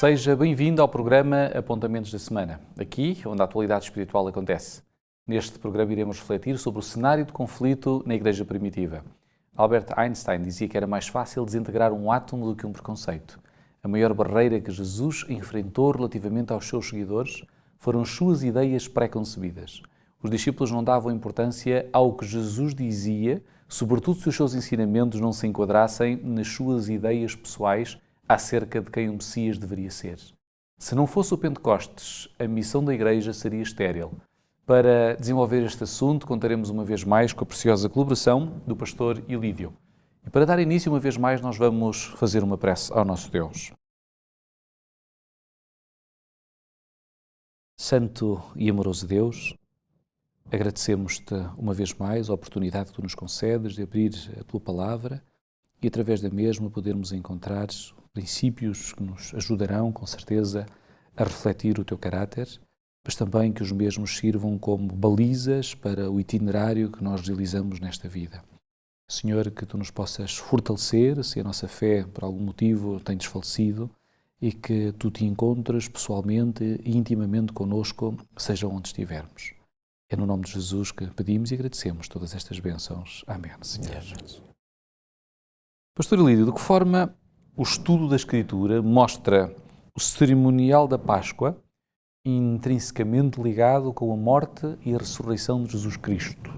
Seja bem-vindo ao programa Apontamentos da Semana, aqui onde a atualidade espiritual acontece. Neste programa iremos refletir sobre o cenário de conflito na Igreja primitiva. Albert Einstein dizia que era mais fácil desintegrar um átomo do que um preconceito. A maior barreira que Jesus enfrentou relativamente aos seus seguidores foram as suas ideias pré-concebidas. Os discípulos não davam importância ao que Jesus dizia, sobretudo se os seus ensinamentos não se enquadrassem nas suas ideias pessoais acerca de quem o Messias deveria ser. Se não fosse o Pentecostes, a missão da Igreja seria estéril. Para desenvolver este assunto, contaremos uma vez mais com a preciosa colaboração do pastor Ilídio. E para dar início, uma vez mais, nós vamos fazer uma prece ao nosso Deus. Santo e amoroso Deus, agradecemos-te uma vez mais a oportunidade que tu nos concedes de abrir a tua palavra e através da mesma podermos encontrar princípios que nos ajudarão, com certeza, a refletir o teu caráter, mas também que os mesmos sirvam como balizas para o itinerário que nós realizamos nesta vida. Senhor, que tu nos possas fortalecer se a nossa fé, por algum motivo, tem desfalecido e que tu te encontres pessoalmente e intimamente conosco, seja onde estivermos. É no nome de Jesus que pedimos e agradecemos todas estas bênçãos. Amém, Senhor. Pastor Ilídio, de que forma o estudo da Escritura mostra o cerimonial da Páscoa intrinsecamente ligado com a morte e a ressurreição de Jesus Cristo?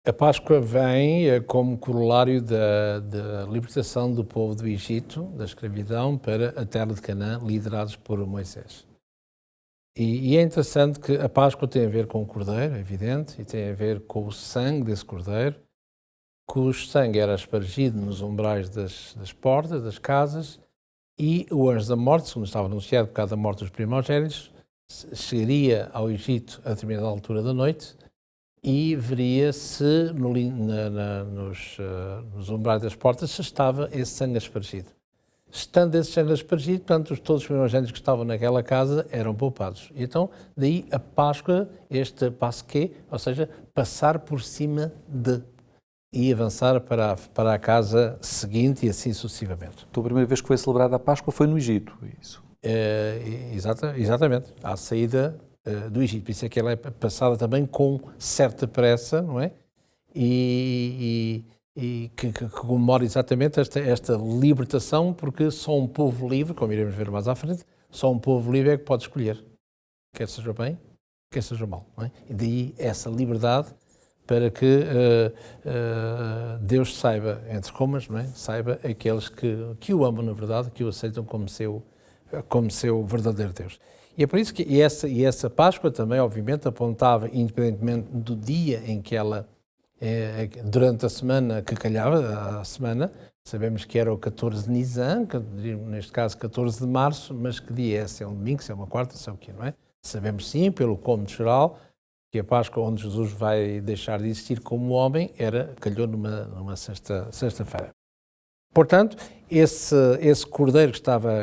A Páscoa vem como corolário da libertação do povo do Egito, da escravidão, para a terra de Canaã, liderados por Moisés. E é interessante que a Páscoa tem a ver com o Cordeiro, é evidente, e tem a ver com o sangue desse Cordeiro, cujo sangue era aspergido nos umbrais das portas, das casas, e o anjo da morte, segundo estava anunciado por causa da morte dos primogénitos, chegaria ao Egito a determinada altura da noite e veria se nos umbrais das portas se estava esse sangue aspergido. Estando esse sangue aspergido, portanto, todos os primogénitos que estavam naquela casa eram poupados. E então, daí a Páscoa, este pasquê, ou seja, passar por cima de e avançar para a casa seguinte e assim sucessivamente. Então, a primeira vez que foi celebrada a Páscoa foi no Egito, isso? Exatamente, à saída do Egito. Por isso é que ela é passada também com certa pressa, não é? E que comemora exatamente esta libertação, porque só um povo livre, como iremos ver mais à frente, só um povo livre é que pode escolher, quer seja bem, quer seja mal. Não é? E daí essa liberdade para que Deus saiba, entre comas, não é? Saiba aqueles que o amam na verdade, que o aceitam como seu verdadeiro Deus. E é por isso que essa Páscoa também, obviamente, apontava, independentemente do dia em que ela, durante a semana que calhava, a semana, sabemos que era o 14 de Nisan, neste caso 14 de março, mas que dia é? Se é um domingo, se é uma quarta, se é o quê, não é? Sabemos sim, pelo cômodo geral, que a Páscoa onde Jesus vai deixar de existir como homem calhou numa sexta-feira. Portanto, esse cordeiro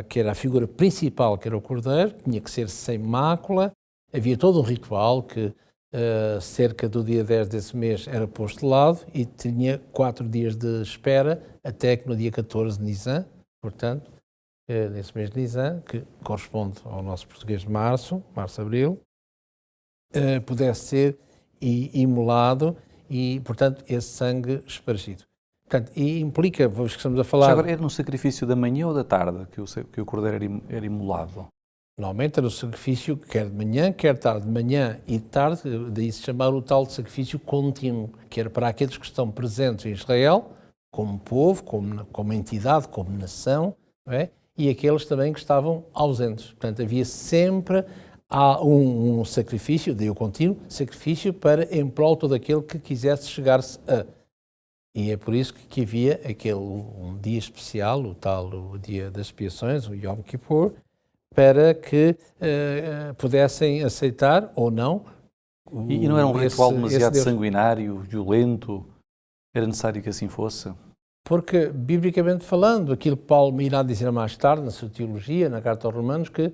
que era a figura principal, que era o cordeiro, tinha que ser sem mácula. Havia todo um ritual que cerca do dia 10 desse mês era posto de lado e tinha 4 dias de espera até que no dia 14 de Nisan, portanto, nesse mês de Nisan, que corresponde ao nosso português de março-abril, pudesse ser imolado e, portanto, esse sangue espargido. Portanto, e implica, vos que estamos a falar... Já agora era no sacrifício da manhã ou da tarde que o cordeiro era imolado? Normalmente era o sacrifício quer de manhã, quer de tarde. De manhã e de tarde, daí se chamar o tal de sacrifício contínuo, que era para aqueles que estão presentes em Israel, como povo, como entidade, como nação, não é? E aqueles também que estavam ausentes. Portanto, havia sempre um sacrifício, daí o contínuo, sacrifício para em prol todo aquele que quisesse chegar-se a. E é por isso que havia um dia especial, o dia das expiações, o Yom Kippur, para que pudessem aceitar ou não. E não era um ritual demasiado sanguinário, violento? Era necessário que assim fosse? Porque, biblicamente falando, aquilo que Paulo me irá dizer mais tarde, na sua teologia, na Carta aos Romanos, que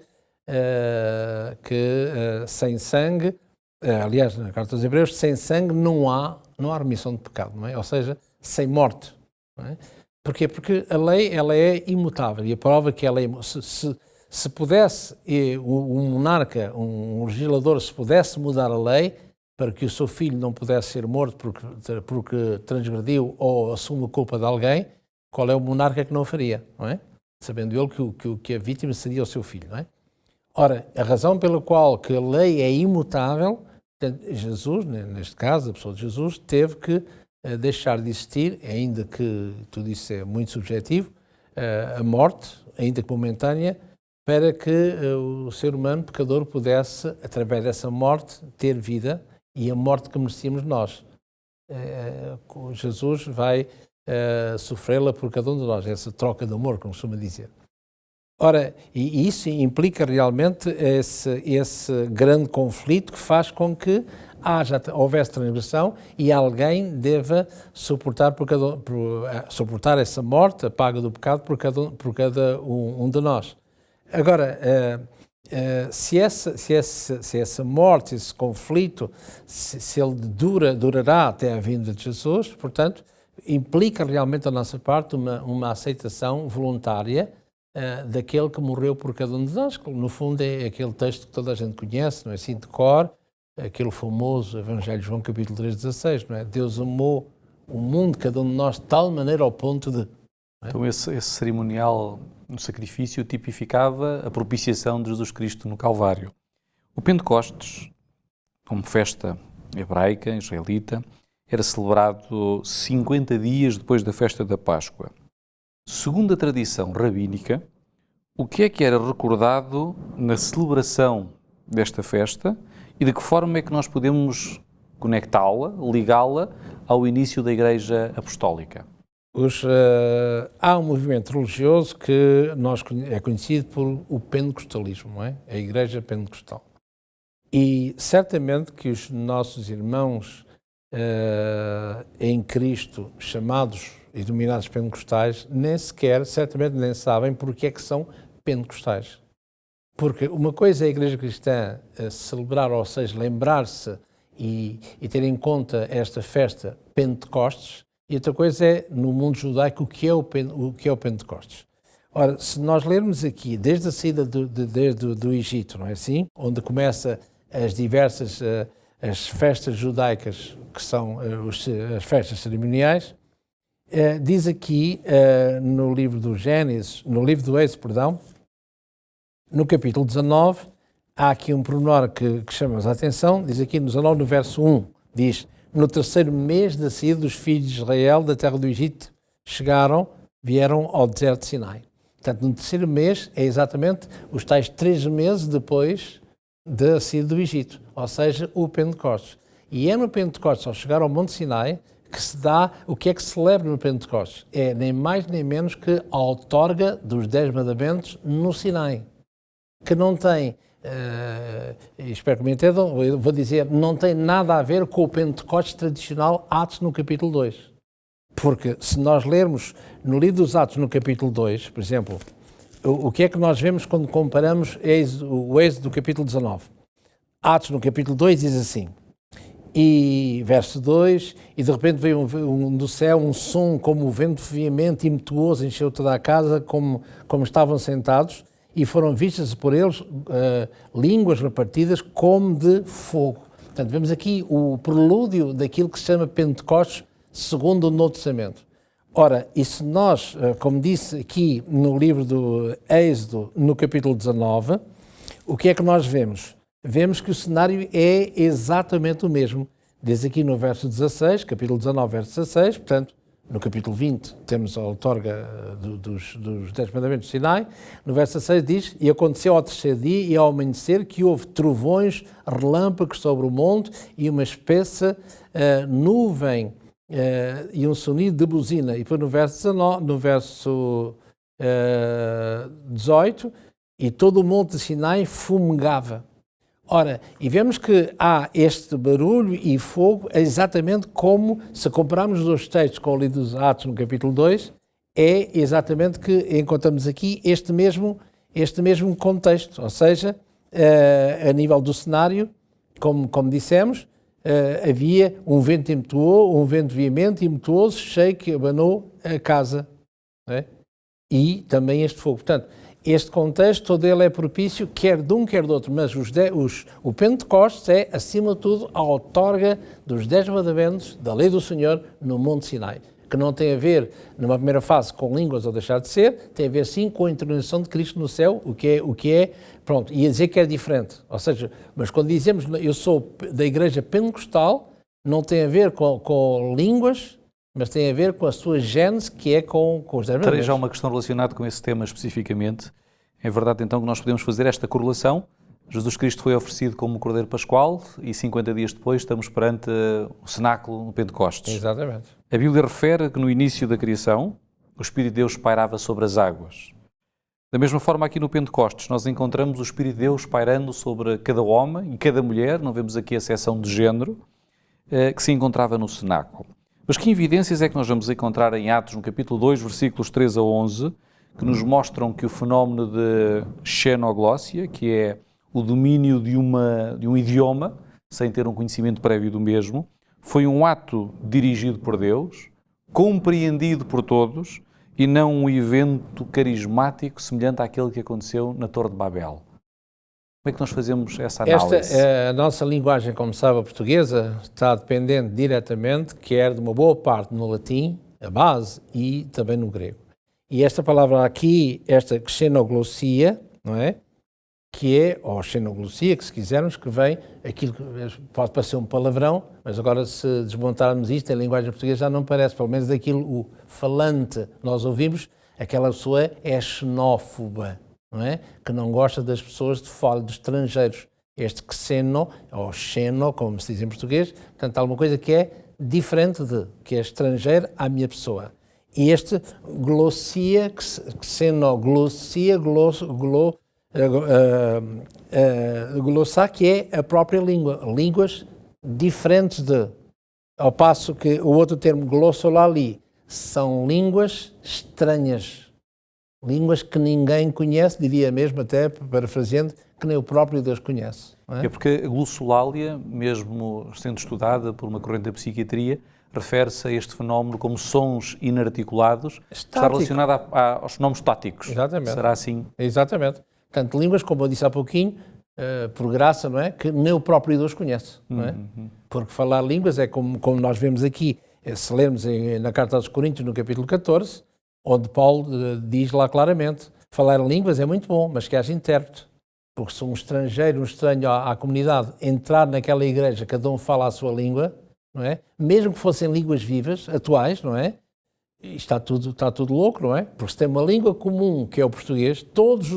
sem sangue, aliás, na Carta aos Hebreus, sem sangue não há remissão de pecado, não é? Ou seja, sem morte. Não é? Porquê? Porque a lei ela é imutável e a prova que ela é se pudesse um monarca, um legislador, se pudesse mudar a lei para que o seu filho não pudesse ser morto porque transgrediu ou assume a culpa de alguém, qual é o monarca que não o faria, não é? Sabendo ele que a vítima seria o seu filho, não é? Ora, a razão pela qual que a lei é imutável, Jesus, neste caso, a pessoa de Jesus, teve que deixar de existir, ainda que tudo isso é muito subjetivo, a morte, ainda que momentânea, para que o ser humano pecador pudesse, através dessa morte, ter vida e a morte que merecíamos nós. Jesus vai sofrê-la por cada um de nós, essa troca de amor, como costuma dizer. Ora, e isso implica realmente esse grande conflito que faz com que houvesse transgressão e alguém deva suportar suportar essa morte, a paga do pecado, por cada um de nós. Agora, se essa morte, esse conflito, se ele durará até a vinda de Jesus, portanto, implica realmente da nossa parte uma aceitação voluntária daquele que morreu por cada um de nós, que no fundo é aquele texto que toda a gente conhece, não é assim de cor, aquele famoso Evangelho de João capítulo 3,16, não é? Deus amou o mundo, cada um de nós, de tal maneira ao ponto de... É? Então esse cerimonial no sacrifício tipificava a propiciação de Jesus Cristo no Calvário. O Pentecostes, como festa hebraica, israelita, era celebrado 50 dias depois da festa da Páscoa. Segundo a tradição rabínica, o que era recordado na celebração desta festa e de que forma é que nós podemos conectá-la, ligá-la ao início da Igreja Apostólica? Há um movimento religioso que é conhecido por o pentecostalismo, não é? A Igreja Pentecostal. E certamente que os nossos irmãos em Cristo, chamados e denominados pentecostais, certamente nem sabem porque é que são pentecostais. Porque uma coisa é a Igreja Cristã celebrar, ou seja, lembrar-se e ter em conta esta festa Pentecostes, e outra coisa é, no mundo judaico, o que é o Pentecostes. Ora, se nós lermos aqui, desde a saída do Egito, não é assim? Onde começa as diversas as festas judaicas, que são as festas cerimoniais, diz aqui no livro do Gênesis, no livro do Êxodo, perdão, no capítulo 19, há aqui um pormenor que chama-nos a atenção, diz aqui no 19, no verso 1, diz: no terceiro mês da saída dos filhos de Israel da terra do Egito, vieram ao deserto de Sinai. Portanto, no terceiro mês é exatamente os tais 3 meses depois da saída do Egito, ou seja, o Pentecostes. E é no Pentecostes, ao chegar ao Monte Sinai, que se dá o que é que se celebra no Pentecostes. É nem mais nem menos que a outorga dos 10 mandamentos no Sinai, que não tem, espero que me entendam, eu vou dizer, não tem nada a ver com o Pentecostes tradicional, Atos no capítulo 2. Porque se nós lermos no livro dos Atos no capítulo 2, por exemplo, o que é que nós vemos quando comparamos o Êxodo do capítulo 19? Atos no capítulo 2 diz assim, e verso 2, e de repente veio do céu um som como o vento veemente e impetuoso, encheu toda a casa, como estavam sentados, e foram vistas por eles línguas repartidas como de fogo. Portanto, vemos aqui o prelúdio daquilo que se chama Pentecostes, segundo o Novo Testamento. Ora, e se nós, como disse aqui no livro do Êxodo, no capítulo 19, o que é que nós vemos? Vemos que o cenário é exatamente o mesmo. Diz aqui no verso 16, capítulo 19, verso 16, portanto, no capítulo 20 temos a outorga dos 10 mandamentos de Sinai. No verso 16 diz, e aconteceu ao terceiro dia e ao amanhecer que houve trovões, relâmpagos sobre o monte e uma espessa nuvem e um sonido de buzina. E depois no verso 18, e todo o monte de Sinai fumegava. Ora, e vemos que há este barulho e fogo exatamente como, se compararmos os dois textos com o livro dos Atos no capítulo 2, é exatamente que encontramos aqui este mesmo contexto, ou seja, a nível do cenário, como dissemos, havia um vento veemente e impetuoso, cheio que abanou a casa. não é? E também este fogo. Portanto, este contexto todo ele é propício, quer de um, quer do outro, mas o Pentecostes é, acima de tudo, a outorga dos 10 mandamentos da lei do Senhor no Monte Sinai, que não tem a ver, numa primeira fase, com línguas ou deixar de ser, tem a ver sim com a entronização de Cristo no céu, o que é, pronto, ia dizer que é diferente. Ou seja, mas quando dizemos eu sou da igreja pentecostal, não tem a ver com línguas, mas tem a ver com a sua gênese, que é com os 10 mandamentos. Terei já uma questão relacionada com esse tema especificamente. É verdade então que nós podemos fazer esta correlação. Jesus Cristo foi oferecido como Cordeiro Pascual e 50 dias depois estamos perante o cenáculo no Pentecostes. Exatamente. A Bíblia refere que no início da criação o Espírito de Deus pairava sobre as águas. Da mesma forma aqui no Pentecostes nós encontramos o Espírito de Deus pairando sobre cada homem e cada mulher, não vemos aqui a seção de género, que se encontrava no cenáculo. Mas que evidências é que nós vamos encontrar em Atos, no capítulo 2, versículos 3 a 11, que nos mostram que o fenómeno de xenoglóssia, que é o domínio de um idioma, sem ter um conhecimento prévio do mesmo, foi um ato dirigido por Deus, compreendido por todos, e não um evento carismático semelhante àquele que aconteceu na Torre de Babel. Como é que nós fazemos essa análise? A nossa linguagem, como sabe, a portuguesa, está dependente diretamente, quer de uma boa parte no latim, a base, e também no grego. E esta palavra aqui, esta xenoglossia, não é? Que é, ou xenoglossia, que se quisermos, que vem, aquilo que pode parecer um palavrão, mas agora se desmontarmos isto, em linguagem portuguesa já não parece, pelo menos daquilo, o falante, nós ouvimos, aquela pessoa é xenófoba, não é? Que não gosta das pessoas de fora, dos estrangeiros. Este xeno, ou xeno, como se diz em português, portanto, alguma coisa que é diferente que é estrangeiro à minha pessoa. E este glossia, xenoglossia, glossar, que é a própria língua, línguas diferentes ao passo que o outro termo glossolali são línguas estranhas, línguas que ninguém conhece, diria mesmo até, parafraseando, que nem o próprio Deus conhece. Não é? É porque a glossolalia, mesmo sendo estudada por uma corrente da psiquiatria, refere-se a este fenómeno como sons inarticulados, está relacionado aos fenómenos estáticos. Exatamente. Será assim? Exatamente. Portanto, línguas, como eu disse há pouquinho, por graça, não é? Que nem o próprio Deus conhece, não é? Porque falar línguas é como nós vemos aqui, se lermos na Carta aos Coríntios, no capítulo 14, onde Paulo diz lá claramente, falar línguas é muito bom, mas que haja intérprete. Porque se um estrangeiro, um estranho à comunidade, entrar naquela igreja, cada um fala a sua língua, não é? Mesmo que fossem línguas vivas, atuais, não é? Está tudo louco, não é? Porque se tem uma língua comum, que é o português, todos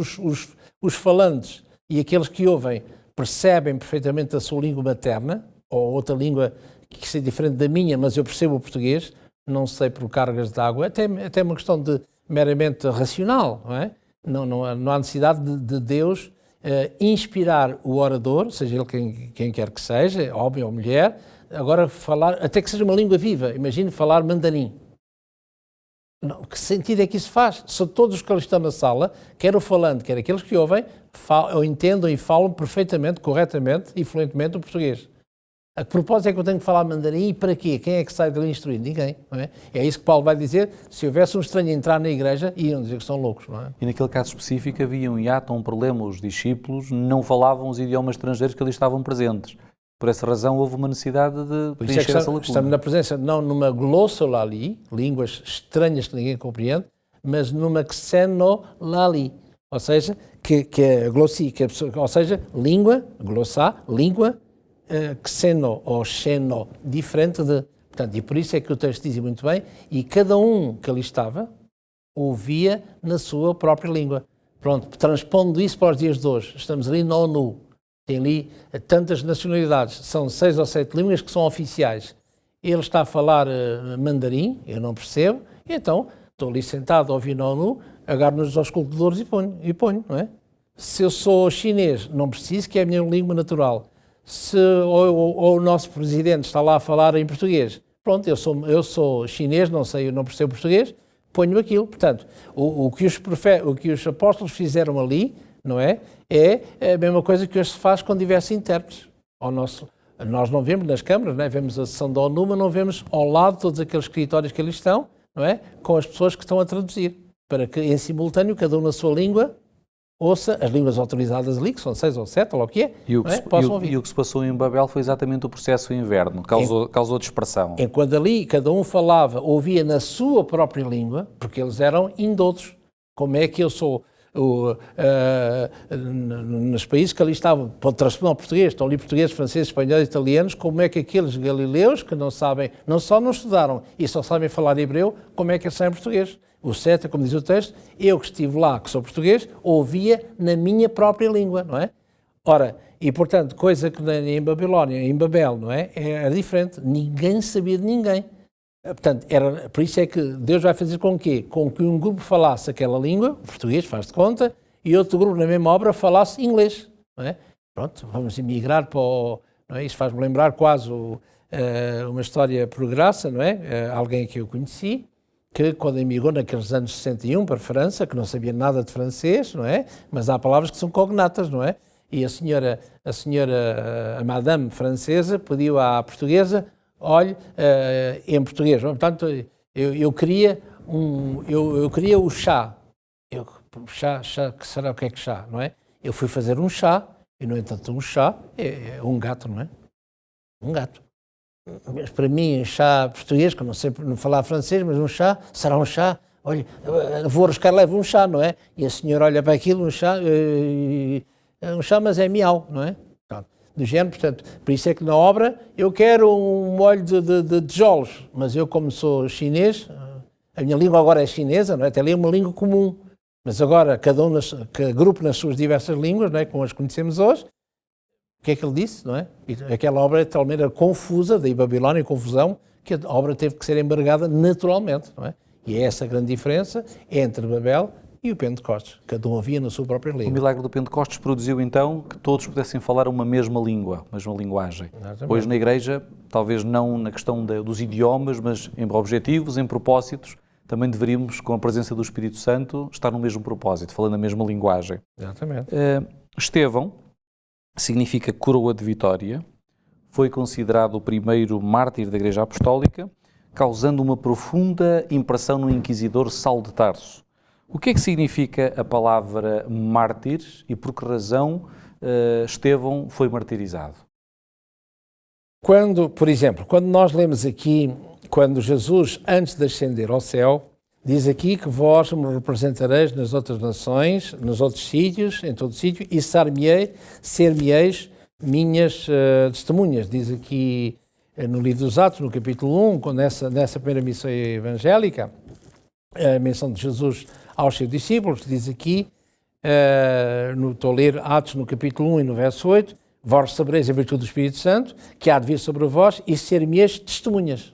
os falantes e aqueles que ouvem percebem perfeitamente a sua língua materna, ou outra língua que seja diferente da minha, mas eu percebo o português, não sei por cargas de água, até uma questão meramente racional, não é? Não há necessidade de Deus inspirar o orador, seja ele quem quer que seja, homem ou mulher, agora falar, até que seja uma língua viva, imagine falar mandarim. Não, que sentido é que isso faz? Se todos os que ali estão na sala, quer o falante, quer aqueles que ouvem, ou entendam e falam perfeitamente, corretamente e fluentemente o português. A que propósito é que eu tenho que falar mandarim e para quê? Quem é que sai dali instruído? Ninguém, não é? É isso que Paulo vai dizer. Se houvesse um estranho a entrar na igreja, iam dizer que são loucos, não é? E naquele caso específico havia um hiato, um problema, os discípulos não falavam os idiomas estrangeiros que ali estavam presentes. Por essa razão houve uma necessidade de preencher essa lacuna. Estamos na presença, não numa glossolali, línguas estranhas que ninguém compreende, mas numa xenolali, ou seja, que é glossi, ou seja, língua, glossar, língua, xeno ou xeno, diferente de... Portanto, e por isso é que o texto diz muito bem, e cada um que ali estava ouvia na sua própria língua. Pronto, transpondo isso para os dias de hoje, estamos ali na ONU, tem ali tantas nacionalidades, são 6 ou 7 línguas que são oficiais. Ele está a falar mandarim, eu não percebo, e então estou ali sentado a ouvir na ONU, agarro-nos aos escultadores e ponho, não é? Se eu sou chinês, não preciso, que é a minha língua natural. Se ou o nosso presidente está lá a falar em português, pronto, eu sou chinês, não sei, eu não percebo português, ponho aquilo. Portanto, o que os apóstolos fizeram ali, não é? É a mesma coisa que hoje se faz com diversos intérpretes. Nós não vemos nas câmaras, não é? Vemos a sessão da ONU, mas não vemos ao lado todos aqueles escritórios que ali estão, não é? Com as pessoas que estão a traduzir, para que em simultâneo, cada um na sua língua, ouça as línguas autorizadas ali, que são 6 ou 7, ou lá o que é, possam ouvir. E o que se passou em Babel foi exatamente o processo inverno, causou dispersão. Enquanto ali cada um falava, ouvia na sua própria língua, porque eles eram indoutos. Como é que eu sou... nos países que ali estavam, para transformar ao português, estão ali portugueses, franceses, espanhóis, italianos, como é que aqueles galileus que não sabem, não só não estudaram e só sabem falar hebreu, como é que eles sabem português? O Seta, como diz o texto, eu que estive lá, que sou português, ouvia na minha própria língua, não é? Ora, e portanto, coisa que em Babilónia, em Babel, não é? Era diferente, ninguém sabia de ninguém. Portanto, por isso é que Deus vai fazer com quê? Com que um grupo falasse aquela língua, o português, faz de conta, e outro grupo na mesma obra falasse inglês. Não é? Pronto, vamos emigrar para o... Não é? Isso faz-me lembrar quase uma história por graça, não é? Alguém que eu conheci, que quando emigrou naqueles anos 61 para a França, que não sabia nada de francês, não é? Mas há palavras que são cognatas, não é? E a madame francesa pediu à portuguesa: olhe, em português, portanto, eu queria o chá. Chá, que será o que é que chá, não é? Eu fui fazer um chá, e no entanto um chá é um gato, não é? Um gato. Mas para mim, chá português, que eu não sei não falar francês, mas um chá, será um chá? Olha, vou arriscar, levo um chá, não é? E a senhora olha para aquilo, um chá, mas é miau, não é? Do género, portanto, por isso é que na obra eu quero um molho de tijolos, mas eu, como sou chinês, a minha língua agora é chinesa, não é? Até ali é uma língua comum, mas agora cada grupo nas suas diversas línguas, não é? Como as conhecemos hoje, o que é que ele disse, não é? E aquela obra talvez era confusa, daí Babilónia, confusão, que a obra teve que ser embargada naturalmente, não é? E é essa a grande diferença entre Babel e o Pentecostes, cada um ouvia na sua própria língua. O milagre do Pentecostes produziu então que todos pudessem falar uma mesma língua, mesma linguagem. Exatamente. Hoje na Igreja, talvez não na questão dos idiomas, mas em objetivos, em propósitos, também deveríamos, com a presença do Espírito Santo, estar no mesmo propósito, falando a mesma linguagem. Exatamente. Estevão significa coroa de vitória, foi considerado o primeiro mártir da Igreja Apostólica, causando uma profunda impressão no inquisidor Saulo de Tarso. O que é que significa a palavra mártir e por que razão Estevão foi martirizado? Por exemplo, quando nós lemos aqui, quando Jesus, antes de ascender ao céu, diz aqui que vós me representareis nas outras nações, nos outros sítios, em todo sítio, e ser-me-eis minhas testemunhas. Diz aqui no livro dos Atos, no capítulo 1, nessa primeira missão evangélica, a menção de Jesus aos seus discípulos, diz aqui, estou a ler Atos no capítulo 1 e no verso 8, vós recebereis a virtude do Espírito Santo, que há de vir sobre vós, e ser-me-eis testemunhas,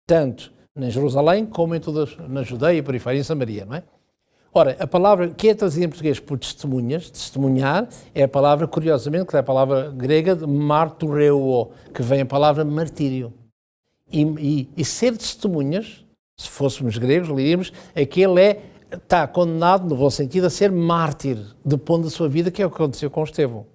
tanto em Jerusalém como em na Judeia, Periferia e Samaria, não é? Ora, a palavra que é traduzida em português por testemunhas, testemunhar, é a palavra, curiosamente, que é a palavra grega de martureo, que vem a palavra martírio. E ser testemunhas, se fôssemos gregos, diríamos, aquele está condenado, no bom sentido, a ser mártir, depondo da sua vida, que é o que aconteceu com Estevão.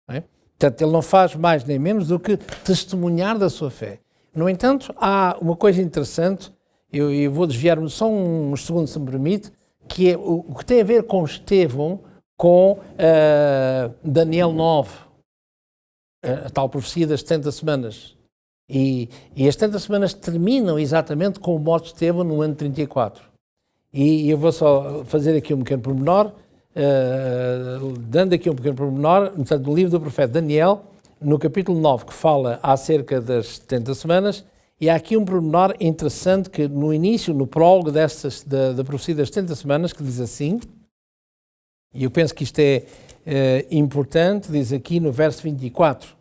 Não é? Portanto, ele não faz mais nem menos do que testemunhar da sua fé. No entanto, há uma coisa interessante, eu vou desviar-me só uns segundos, se me permite, que é o que tem a ver com Estevão, com Daniel 9, a tal profecia das 70 semanas. E as 70 semanas terminam exatamente com o morte de Estevão no ano 34. E eu vou só fazer aqui um pequeno pormenor, dando aqui um pequeno pormenor, portanto, no livro do profeta Daniel, no capítulo 9, que fala acerca das 70 semanas, e há aqui um pormenor interessante que no início, no prólogo da profecia das 70 semanas, que diz assim, e eu penso que isto é importante, diz aqui no verso 24,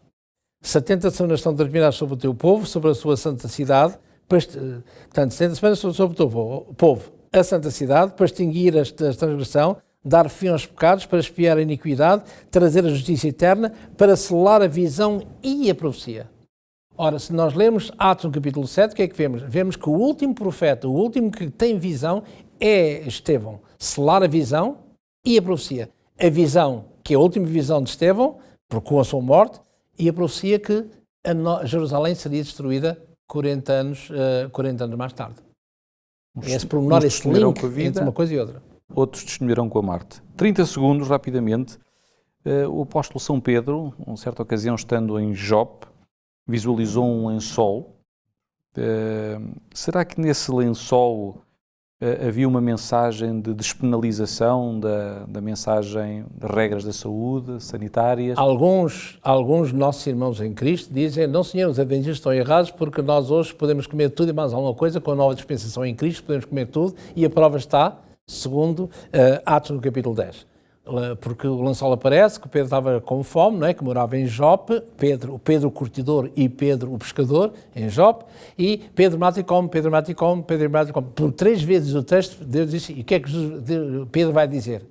70 semanas estão determinadas sobre o teu povo, sobre a sua santa cidade, portanto, 70 semanas sobre o teu povo, a santa cidade, para extinguir a transgressão, dar fim aos pecados, para expiar a iniquidade, trazer a justiça eterna, para selar a visão e a profecia. Ora, se nós lemos Atos no capítulo 7, o que é que vemos? Vemos que o último profeta, o último que tem visão, é Estevão. Selar a visão e a profecia. A visão, que é a última visão de Estevão, com a sua morte, e a profecia que Jerusalém seria destruída 40 anos mais tarde. Esse pormenor, esse link com a vida, entre uma coisa e outra. Outros testemunharão com a morte. 30 segundos, rapidamente. O apóstolo São Pedro, em certa ocasião, estando em Jope, visualizou um lençol. Será que nesse lençol havia uma mensagem de despenalização da mensagem de regras da saúde, sanitárias? Alguns nossos irmãos em Cristo dizem: não, senhor, os adventistas estão errados, porque nós hoje podemos comer tudo e mais alguma coisa, com a nova dispensação em Cristo podemos comer tudo, e a prova está, segundo Atos no capítulo 10. Porque o lençol aparece, que o Pedro estava com fome, não é? Que morava em Jope, o Pedro o curtidor e Pedro o pescador, em Jope, e Pedro mata e come, Pedro mata e come, Pedro mata e come. Por 3 vezes o texto, Deus disse, e o que é que Pedro vai dizer?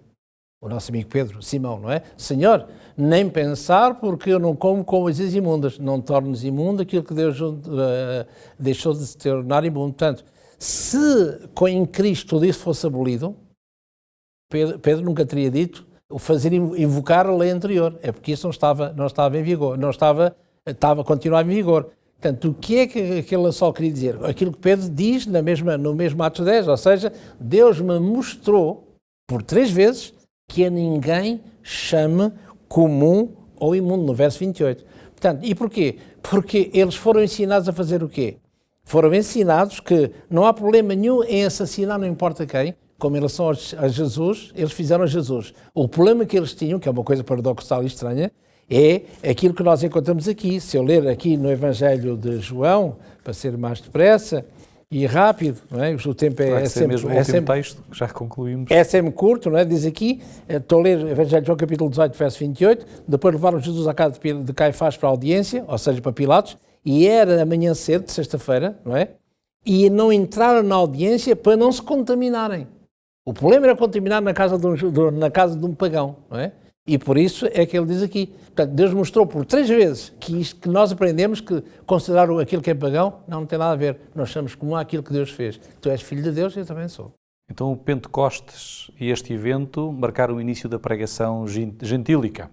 O nosso amigo Pedro, Simão, não é? Senhor, nem pensar, porque eu não como coisas imundas, não tornes imundo aquilo que Deus deixou de se tornar imundo. Portanto, se em Cristo tudo isso fosse abolido, Pedro nunca teria dito o fazer invocar a lei anterior, é porque isso não estava em vigor, continuava em vigor. Portanto, o que é que aquele lençol queria dizer? Aquilo que Pedro diz no mesmo Atos 10, ou seja, Deus me mostrou por 3 vezes que a ninguém chame comum ou imundo, no verso 28. Portanto, e porquê? Porque eles foram ensinados a fazer o quê? Foram ensinados que não há problema nenhum em assassinar não importa quem, como em relação a Jesus, eles fizeram a Jesus. O problema que eles tinham, que é uma coisa paradoxal e estranha, é aquilo que nós encontramos aqui. Se eu ler aqui no Evangelho de João, para ser mais depressa e rápido, não é? O tempo é sempre... mesmo o último texto, que já concluímos. É sempre curto, não é? Diz aqui, estou a ler o Evangelho de João, capítulo 18, verso 28, depois levaram Jesus à casa de Caifás para a audiência, ou seja, para Pilatos, e era amanhã cedo, de sexta-feira, não é? E não entraram na audiência para não se contaminarem. O problema era contaminar na casa de um pagão, não é? E por isso é que ele diz aqui. Portanto, Deus mostrou por 3 vezes que nós aprendemos que considerar aquilo que é pagão não tem nada a ver. Nós somos como aquilo que Deus fez. Tu és filho de Deus e eu também sou. Então o Pentecostes e este evento marcaram o início da pregação gentílica.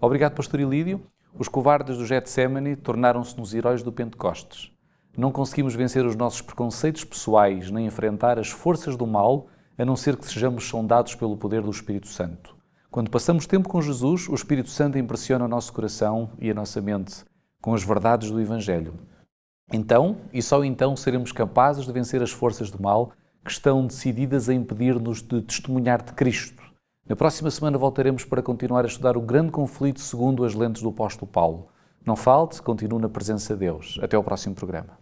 Obrigado, pastor Ilídio. Os covardes do Getsémani tornaram-se nos heróis do Pentecostes. Não conseguimos vencer os nossos preconceitos pessoais nem enfrentar as forças do mal, a não ser que sejamos sondados pelo poder do Espírito Santo. Quando passamos tempo com Jesus, o Espírito Santo impressiona o nosso coração e a nossa mente com as verdades do Evangelho. Então, e só então, seremos capazes de vencer as forças do mal que estão decididas a impedir-nos de testemunhar de Cristo. Na próxima semana voltaremos para continuar a estudar o grande conflito segundo as lentes do apóstolo Paulo. Não falte, continue na presença de Deus. Até ao próximo programa.